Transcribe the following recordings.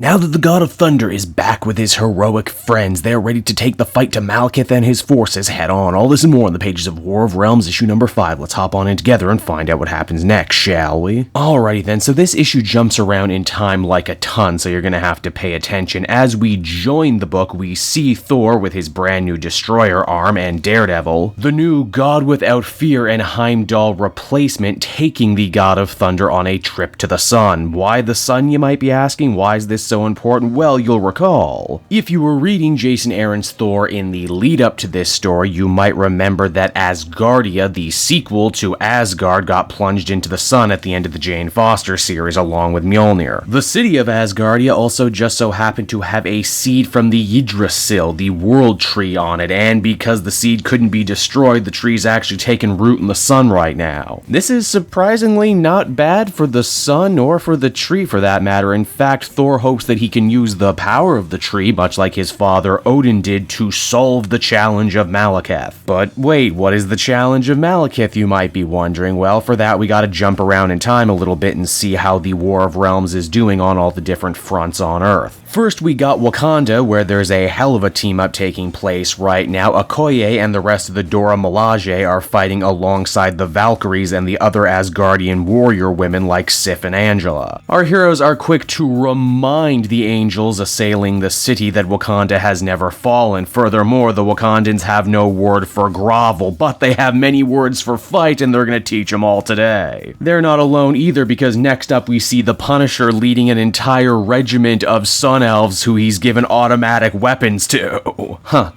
Now that the God of Thunder is back with his heroic friends, they're ready to take the fight to Malekith and his forces head on. All this and more on the pages of War of Realms, issue number 5. Let's hop on in together and find out what happens next, shall we? Alrighty then, so this issue jumps around in time like a ton, so you're gonna have to pay attention. As we join the book, we see Thor with his brand new Destroyer arm and Daredevil, the new God Without Fear and Heimdall replacement, taking the God of Thunder on a trip to the sun. Why the sun, you might be asking? Why is this so important? Well, you'll recall, if you were reading Jason Aaron's Thor in the lead up to this story, you might remember that Asgardia, the sequel to Asgard, got plunged into the sun at the end of the Jane Foster series along with Mjolnir. The city of Asgardia also just so happened to have a seed from the Yggdrasil, the world tree, on it, and because the seed couldn't be destroyed, the tree's actually taking root in the sun right now. This is surprisingly not bad for the sun or for the tree for that matter. In fact, Thor hopes that he can use the power of the tree, much like his father Odin did, to solve the challenge of Malekith. But wait, what is the challenge of Malekith, you might be wondering? Well, for that we gotta jump around in time a little bit and see how the War of Realms is doing on all the different fronts on Earth. First, we got Wakanda, where there's a hell of a team-up taking place right now. Okoye and the rest of the Dora Milaje are fighting alongside the Valkyries and the other Asgardian warrior women like Sif and Angela. Our heroes are quick to remind the angels assailing the city that Wakanda has never fallen. Furthermore, the Wakandans have no word for grovel, but they have many words for fight, and they're gonna teach them all today. They're not alone either, because next up we see the Punisher leading an entire regiment of Sun Elves who he's given automatic weapons to.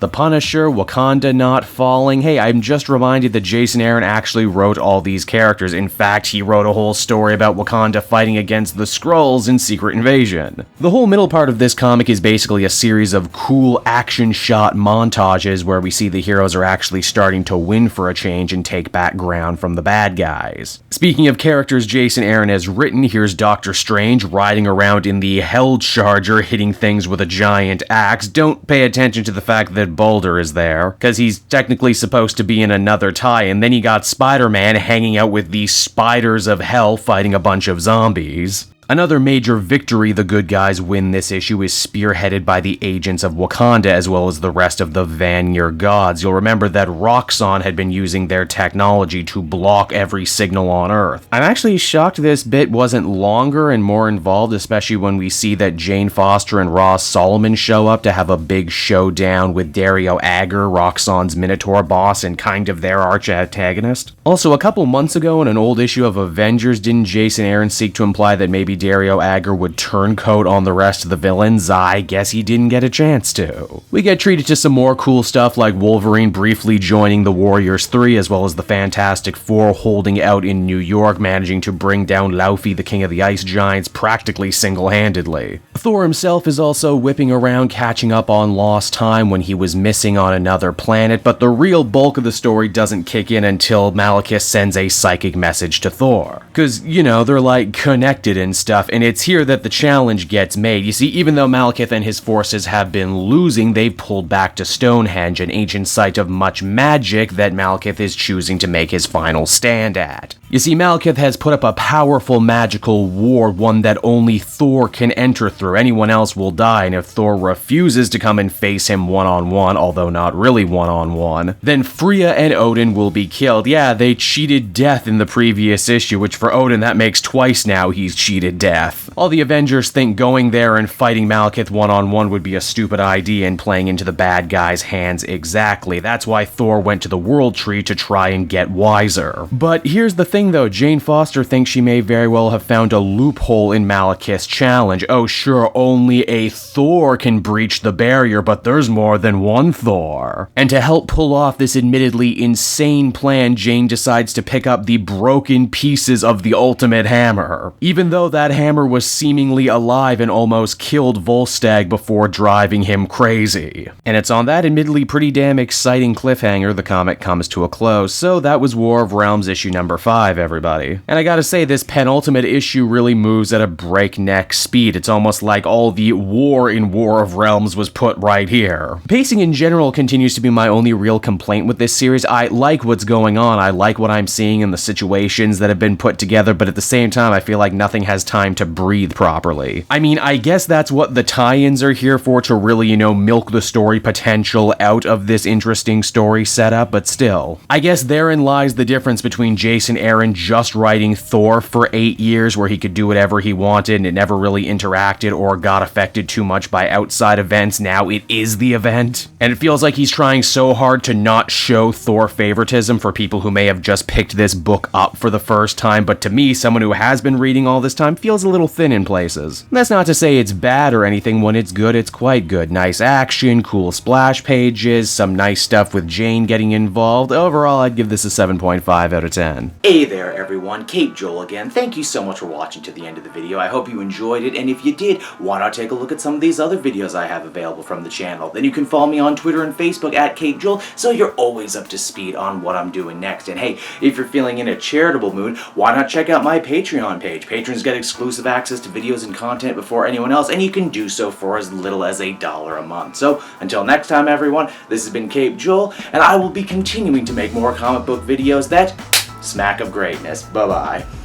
The Punisher, Wakanda not falling. Hey, I'm just reminded that Jason Aaron actually wrote all these characters. In fact, he wrote a whole story about Wakanda fighting against the Skrulls in Secret Invasion. The whole middle part of this comic is basically a series of cool action shot montages where we see the heroes are actually starting to win for a change and take back ground from the bad guys. Speaking of characters Jason Aaron has written, here's Doctor Strange riding around in the Hell Charger hitting things with a giant axe. Don't pay attention to the fact that Boulder is there, because he's technically supposed to be in another tie, and then you got Spider-Man hanging out with the Spiders of Hel fighting a bunch of zombies. Another major victory the good guys win this issue is spearheaded by the agents of Wakanda as well as the rest of the Vanir gods. You'll remember that Roxxon had been using their technology to block every signal on Earth. I'm actually shocked this bit wasn't longer and more involved, especially when we see that Jane Foster and Ross Solomon show up to have a big showdown with Dario Agger, Roxxon's Minotaur boss and kind of their arch antagonist. Also, a couple months ago in an old issue of Avengers, didn't Jason Aaron seek to imply that maybe Dario Agger would turncoat on the rest of the villains? I guess he didn't get a chance to. We get treated to some more cool stuff like Wolverine briefly joining the Warriors 3 as well as the Fantastic Four holding out in New York, managing to bring down Laufey, the King of the Ice Giants, practically single-handedly. Thor himself is also whipping around catching up on lost time when he was missing on another planet, but the real bulk of the story doesn't kick in until Malekith sends a psychic message to Thor. Cause, you know, they're like connected and stuff, and it's here that the challenge gets made. You see, even though Malekith and his forces have been losing, they've pulled back to Stonehenge, an ancient site of much magic that Malekith is choosing to make his final stand at. You see, Malekith has put up a powerful magical ward, one that only Thor can enter through. Anyone else will die, and if Thor refuses to come and face him one-on-one, although not really one-on-one, then Freya and Odin will be killed. Yeah, they cheated death in the previous issue, which for Odin that makes twice now he's cheated death. All the Avengers think going there and fighting Malekith one-on-one would be a stupid idea and playing into the bad guy's hands exactly. That's why Thor went to the World Tree to try and get wiser. But here's the thing though, Jane Foster thinks she may very well have found a loophole in Malekith's challenge. Oh sure, only a Thor can breach the barrier, but there's more than one Thor. And to help pull off this admittedly insane plan, Jane decides to pick up the broken pieces of the ultimate hammer. Even though that hammer was seemingly alive and almost killed Volstagg before driving him crazy. And it's on that admittedly pretty damn exciting cliffhanger the comic comes to a close. So that was War of Realms issue number 5, everybody. And I gotta say, this penultimate issue really moves at a breakneck speed. It's almost like all the war in War of Realms was put right here. Pacing in general continues to be my only real complaint with this series. I like what's going on, I like what I'm seeing in the situations that have been put together, but at the same time I feel like nothing has time time to breathe properly. I mean, I guess that's what the tie-ins are here for, to really, milk the story potential out of this interesting story setup, but still. I guess therein lies the difference between Jason Aaron just writing Thor for 8 years, where he could do whatever he wanted and it never really interacted or got affected too much by outside events. Now it is the event. And it feels like he's trying so hard to not show Thor favoritism for people who may have just picked this book up for the first time, but to me, someone who has been reading all this time, feels a little thin in places. That's not to say it's bad or anything. When it's good, it's quite good. Nice action, cool splash pages, some nice stuff with Jane getting involved. Overall, I'd give this a 7.5 out of 10. Hey there everyone, Cape Joel again. Thank you so much for watching to the end of the video. I hope you enjoyed it, and if you did, why not take a look at some of these other videos I have available from the channel. Then you can follow me on Twitter and Facebook at Cape Joel, so you're always up to speed on what I'm doing next. And hey, if you're feeling in a charitable mood, why not check out my Patreon page. Patrons get exclusive access to videos and content before anyone else, and you can do so for as little as $1 a month. So, until next time everyone, this has been Cape Joel, and I will be continuing to make more comic book videos that smack of greatness. Bye-bye.